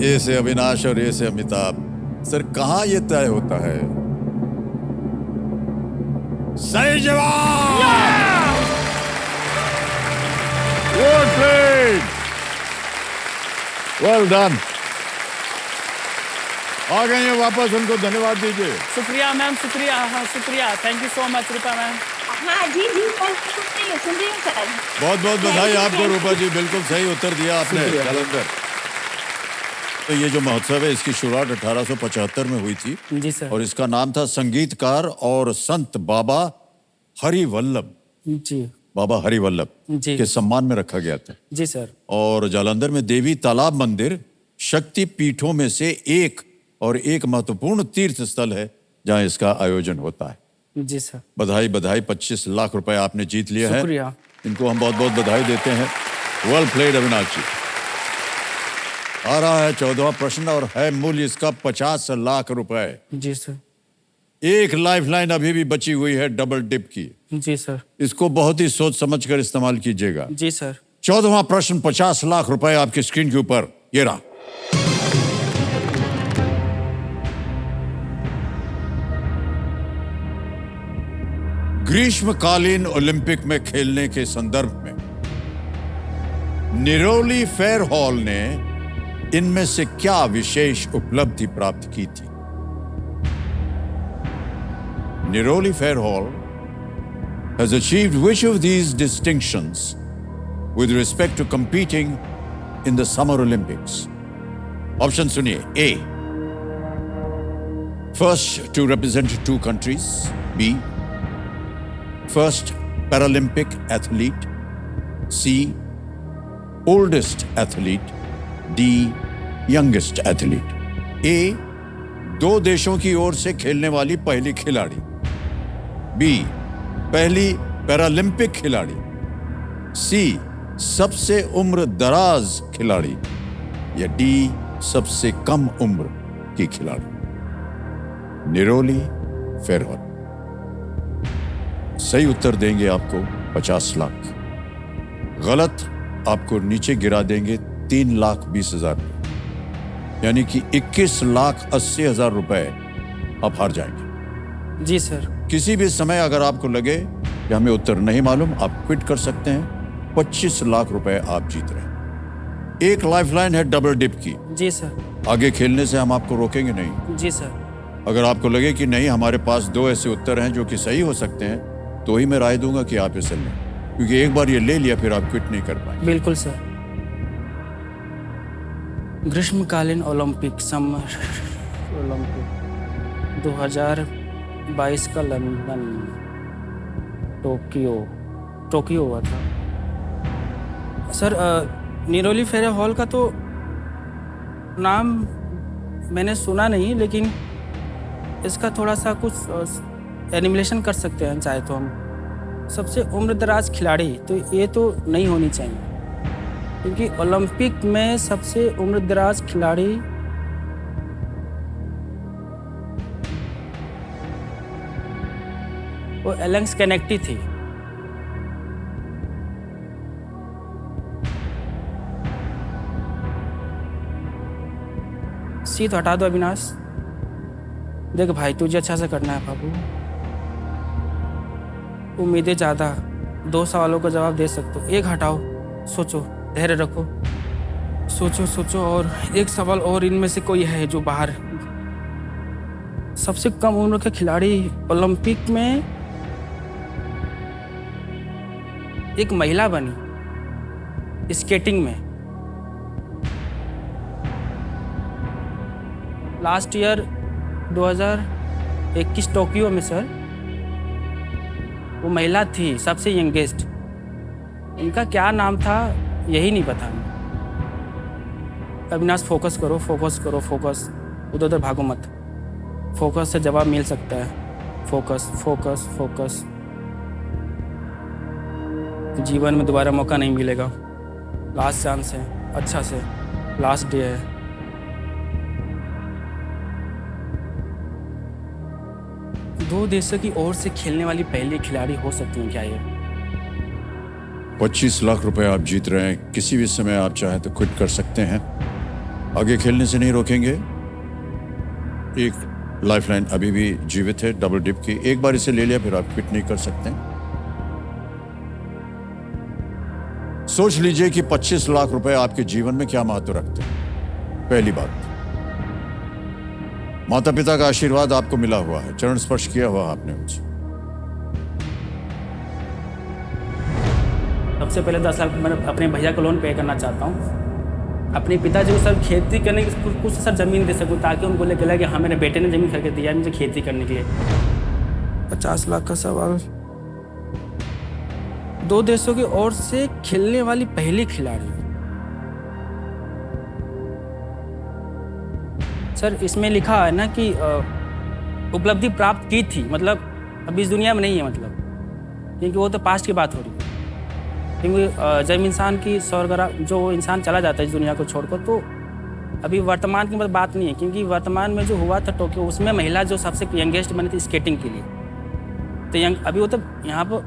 ए से अविनाश और ए से अमिताभ। सर कहां ये तय होता है? सही जवाब। Well done. आ गए हैं वापस, उनको धन्यवाद दीजिए। शुक्रिया मैम, शुक्रिया। हाँ शुक्रिया, thank you so much Rupa ma'am. हाँ जी जी सुन रही हूँ सर। बहुत बहुत बधाई आपको रूपा जी, बिल्कुल सही उत्तर दिया आपने, जालंधर। तो ये जो महोत्सव है इसकी शुरुआत 1875 में हुई थी। जी सर। और इसका नाम था संगीतकार और संत बाबा हरिवल्लभ। जी। बाबा हरिवल्लभ जी के सम्मान में रखा गया था। जी सर। और जालंधर में देवी तालाब मंदिर शक्ति पीठों में से एक और एक महत्वपूर्ण तीर्थ स्थल है जहां इसका आयोजन होता है। जी सर। बधाई बधाई, 25 लाख रुपए आपने जीत लिया है। शुक्रिया। इनको हम बहुत बहुत बधाई देते हैं। वेल प्लेड अविनाश जी। आ रहा है 14वां प्रश्न और है मूल्य इसका 50 लाख रुपए। जी सर। एक लाइफलाइन अभी भी बची हुई है डबल डिप की। जी सर। इसको बहुत ही सोच समझकर इस्तेमाल कीजिएगा। जी सर। 14वां प्रश्न 50 लाख रुपए आपकी स्क्रीन के ऊपर, ये रहा। ग्रीष्मकालीन ओलंपिक में खेलने के संदर्भ में निरोली फेयर हॉल ने इनमें से क्या विशेष उपलब्धि प्राप्त की थी? निरोली fair hall has achieved which of these distinctions with respect to competing in the Summer Olympics? Option सुनिए। A, first to represent two countries. B, first Paralympic athlete. C, oldest athlete. D, youngest athlete. A, दो देशों की ओर से खेलने वाली पहली खिलाड़ी। B, पहली पैरालंपिक खिलाड़ी। C, सबसे उम्र दराज खिलाड़ी। या D, सबसे कम उम्र की खिलाड़ी। निरोली फेयर हॉल। सही उत्तर देंगे आपको 50 लाख, गलत आपको नीचे गिरा देंगे 3,20,000, यानी कि 21,80,000 रुपए आप हार जाएंगे। जी सर। किसी भी समय अगर आपको लगे कि हमें उत्तर नहीं मालूम, आप क्विट कर सकते हैं। 25 लाख रुपए आप जीत रहे हैं। एक लाइफलाइन है डबल डिप की। जी सर। आगे खेलने से हम आपको रोकेंगे नहीं। जी सर। अगर आपको लगे कि नहीं, हमारे पास दो ऐसे उत्तर हैं जो कि सही हो सकते हैं, तो ही मैं राय दूंगा कि आप इसे लें, क्योंकि एक बार ये ले लिया फिर आप क्विट नहीं कर पाएंगे। बिल्कुल सर। ग्रीष्मकालीन ओलंपिक समर ओलंपिक 2022 का लंदन टोक्यो हुआ था सर। निरोली फेयर हॉल का तो नाम मैंने सुना नहीं, लेकिन इसका थोड़ा सा कुछ एनिमेशन कर सकते हैं चाहे तो हम। सबसे उम्रदराज खिलाड़ी तो ये तो नहीं होनी चाहिए, क्योंकि ओलंपिक में सबसे उम्रदराज खिलाड़ी वो एलेक्स केनेडी थी। सी तो हटा दो अविनाश। देख भाई, तुझे अच्छा से करना है बाबू। उम्मीदें ज़्यादा, 2 सवालों का जवाब दे सकते हो, एक हटाओ। सोचो, धैर्य रखो, सोचो और एक सवाल और इनमें से कोई है जो बाहर। सबसे कम उम्र के खिलाड़ी ओलंपिक में एक महिला बनी स्केटिंग में। लास्ट ईयर 2021 टोक्यो में सर, वो महिला थी सबसे यंगेस्ट। इनका क्या नाम था यही नहीं पता। अविनाश फोकस करो, फोकस। उधर उधर भागो मत। फोकस से जवाब मिल सकता है। फोकस। जीवन में दोबारा मौका नहीं मिलेगा। लास्ट चांस है, अच्छा से लास्ट डे है। दो देशों की ओर से खेलने वाली पहली खिलाड़ी हो सकती है क्या ये? 25 लाख रुपए आप जीत रहे हैं। किसी भी समय आप चाहें तो क्विट कर सकते हैं। आगे खेलने से नहीं रोकेंगे। एक लाइफलाइन अभी भी जीवित है डबल डिप की। एक बार इसे ले लिया फिर आप क्विट नहीं कर सकते। सोच लीजिए कि 25 लाख रुपए आपके जीवन में क्या महत्व रखते हैं। पहली बात, माता पिता का आशीर्वाद आपको मिला हुआ है, चरण स्पर्श किया हुआ आपने उनसे। सबसे पहले 10 लाख मैं अपने भैया को लोन पे करना चाहता हूँ। अपने पिताजी को सर खेती करने की कुछ सर ज़मीन दे सकूँ, ताकि उनको लगे कि हाँ मेरे बेटे ने ज़मीन खरीद के दिया मुझे खेती करने के लिए। 50 लाख का सवाल। दो देशों की ओर से खेलने वाली पहली खिलाड़ी सर, इसमें लिखा है ना कि उपलब्धि प्राप्त की थी, मतलब अभी इस दुनिया में नहीं है, मतलब क्योंकि वो तो पास्ट की बात हो रही है। क्योंकि जब इंसान की स्वर्गरा जो इंसान चला जाता है इस दुनिया को छोड़कर, तो अभी वर्तमान की बात नहीं है, क्योंकि वर्तमान में जो हुआ था टोक्यो, उसमें महिला जो सबसे यंगेस्ट बनी थी स्केटिंग के लिए, तो अभी वो तो यहाँ पर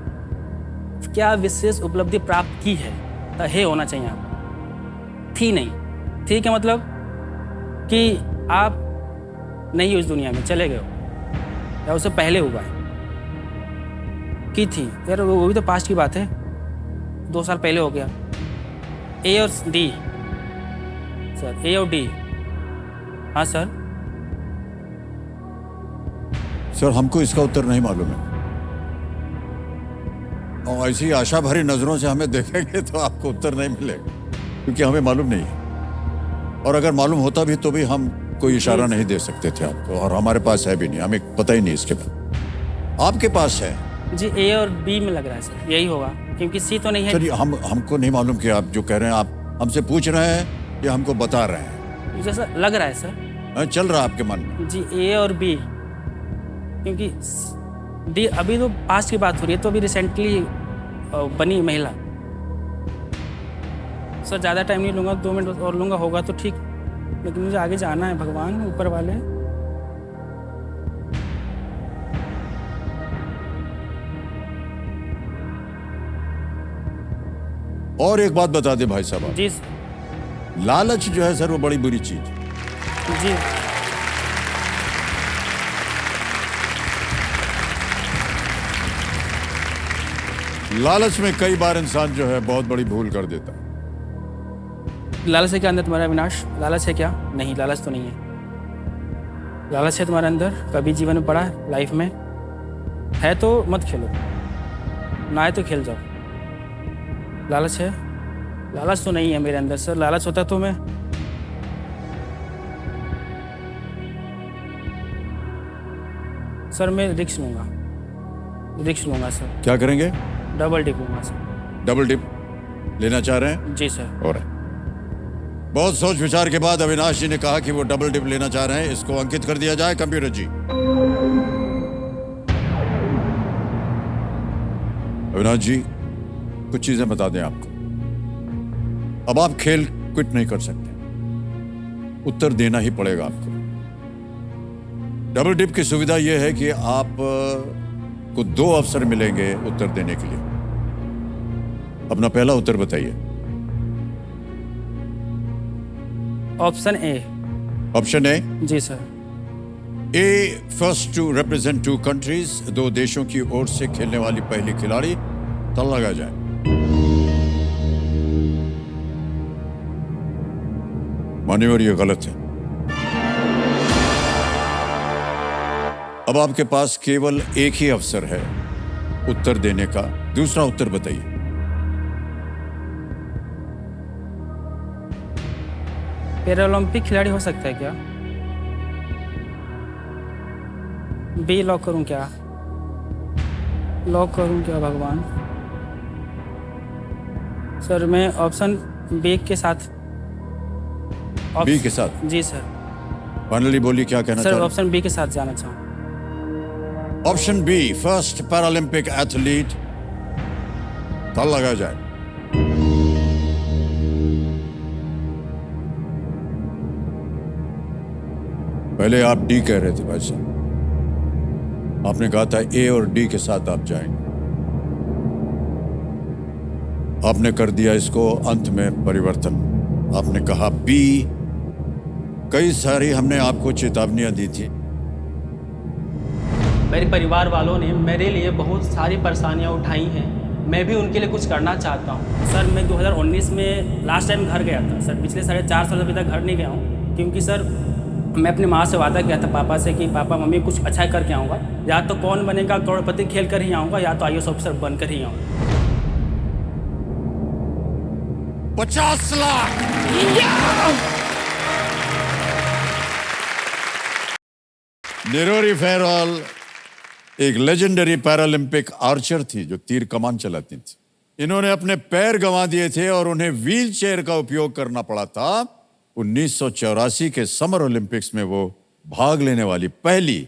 क्या विशेष उपलब्धि प्राप्त की है, तो है होना चाहिए यहाँ पर, थी नहीं। ठीक है, मतलब कि आप नहीं हो इस दुनिया में, चले गए हो, या उससे पहले हुआ है की थी यार, वो भी तो पास्ट की बात है, 2 साल पहले हो गया। ए और डी सर, ए और डी। हाँ सर। सर हमको इसका उत्तर नहीं मालूम है, और ऐसी आशा भरी नजरों से हमें देखेंगे तो आपको उत्तर नहीं मिलेगा, क्योंकि हमें मालूम नहीं है, और अगर मालूम होता भी तो भी हम कोई इशारा नहीं दे सकते थे आपको, और हमारे पास है भी नहीं, हमें पता ही नहीं इसके बारे। आपके पास है जी, ए और बी में लग रहा है सर, यही होगा, क्योंकि सी तो नहीं है। सर हमको नहीं मालूम कि आप जो कह रहे हैं, आप हमसे पूछ रहे हैं या हमको बता रहे हैं? जैसा लग रहा है सर। चल रहा है आपके मन में? जी, ए और बी, क्योंकि डी अभी तो पास्ट की बात हो रही है, तो अभी रिसेंटली बनी महिला। सर ज़्यादा टाइम नहीं लूँगा, 2 मिनट और लूँगा, होगा तो ठीक, लेकिन मुझे आगे जाना है, भगवान ऊपर वाले। और एक बात बता दे भाई साहब, जी लालच जो है सर वो बड़ी बुरी चीज है। जी। लालच में कई बार इंसान जो है बहुत बड़ी भूल कर देता है। लालच है क्या अंदर तुम्हारा अविनाश? लालच है क्या? नहीं, लालच तो नहीं है। लालच है तुम्हारे अंदर, कभी जीवन में पड़ा है, लाइफ में है तो मत खेलो, ना है तो खेल जाओ। लालच है? लालच तो नहीं है मेरे अंदर सर, लालच होता तो मैं सर मैं रिस्क लूँगा सर। क्या करेंगे? डबल डिप लूँगा सर। डबल डिप लेना चाह रहे हैं? जी सर। और बहुत सोच विचार के बाद अविनाश जी ने कहा कि वो डबल डिप लेना चाह रहे हैं। इसको अंकित कर दिया जाए कंप्यूटर जी। अविनाश जी कुछ चीजें बता दें आपको। अब आप खेल क्विट नहीं कर सकते, उत्तर देना ही पड़ेगा आपको। डबल डिप की सुविधा यह है कि आप को 2 अवसर मिलेंगे उत्तर देने के लिए। अपना पहला उत्तर बताइए। Option A. Option A? जी सर। A first to represent 2 countries, 2 देशों की ओर से खेलने वाली पहली खिलाड़ी। ताला लगा जाए। मान्यवर ये गलत है। अब आपके पास केवल एक ही अवसर है उत्तर देने का। दूसरा उत्तर बताइए। पैरालंपिक खिलाड़ी हो सकता है क्या? बी लॉक करूं क्या? लॉक करूं क्या भगवान? सर मैं ऑप्शन बी के साथ। बी के साथ? जी सर। फाइनली बोलिए क्या कहना सर चाह रहे हैं? ऑप्शन बी के साथ जाना चाहूँ। Option B first Paralympic athlete. ताला लगा जाए। पहले आप डी कह रहे थे भाई साहब, आपने कहा था ए और डी के साथ आप जाएंगे। आपने कर दिया इसको अंत में परिवर्तन। आपने कहा बी। कई सारी हमने आपको चेतावनियां दी थी। मेरे परिवार वालों ने मेरे लिए बहुत सारी परेशानियां उठाई हैं, मैं भी उनके लिए कुछ करना चाहता हूं। सर मैं 2019 में लास्ट टाइम घर गया था सर, पिछले 4.5 साल अभी तक घर नहीं गया हूं, क्योंकि सर मैं अपनी माँ से वादा किया था पापा से कि पापा मम्मी कुछ अच्छा करके आऊँगा, या तो कौन बनेगा करोड़पति खेल कर ही आऊँगा, या तो IAS ऑफिसर बनकर ही आऊँगा। 50 लाख। निरोरी फेरॉल एक लेजेंडरी पैरालंपिक आर्चर थी जो तीर कमान चलाती थी। इन्होंने अपने पैर गंवा दिए थे और उन्हें व्हील चेयर का उपयोग करना पड़ा था। 1984 के समर ओलंपिक्स में वो भाग लेने वाली पहली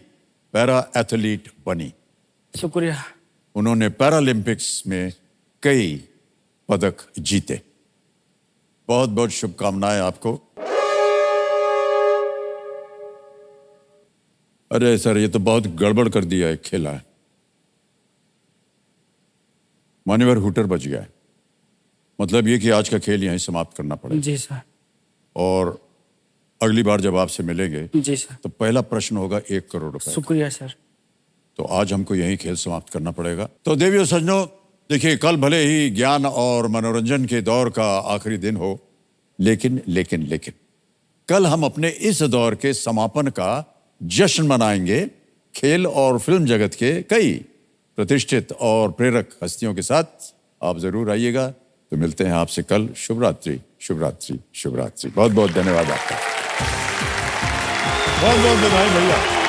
पैरा एथलीट बनी। शुक्रिया। उन्होंने पैरालंपिक्स में कई पदक जीते। बहुत बहुत शुभकामनाएं आपको। अरे सर, ये तो बहुत गड़बड़ कर दिया है, खेला है। मान्यवर हुटर बच गया है। मतलब ये कि आज का खेल यहीं समाप्त करना पड़ेगा। जी सर। और अगली बार जब आपसे मिलेंगे जी सर। तो पहला प्रश्न होगा 1 करोड़ रुपए। शुक्रिया सर। तो आज हमको यही खेल समाप्त करना पड़ेगा। तो देवियों सज्जनों, देखिए, कल भले ही ज्ञान और मनोरंजन के दौर का आखिरी दिन हो, लेकिन लेकिन लेकिन कल हम अपने इस दौर के समापन का जश्न मनाएंगे खेल और फिल्म जगत के कई प्रतिष्ठित और प्रेरक हस्तियों के साथ। आप जरूर आइएगा। तो मिलते हैं आपसे कल। शुभ रात्रि, शुभ रात्रि, शुभ रात्रि। बहुत बहुत धन्यवाद आपका। बहुत बहुत बधाई भैया।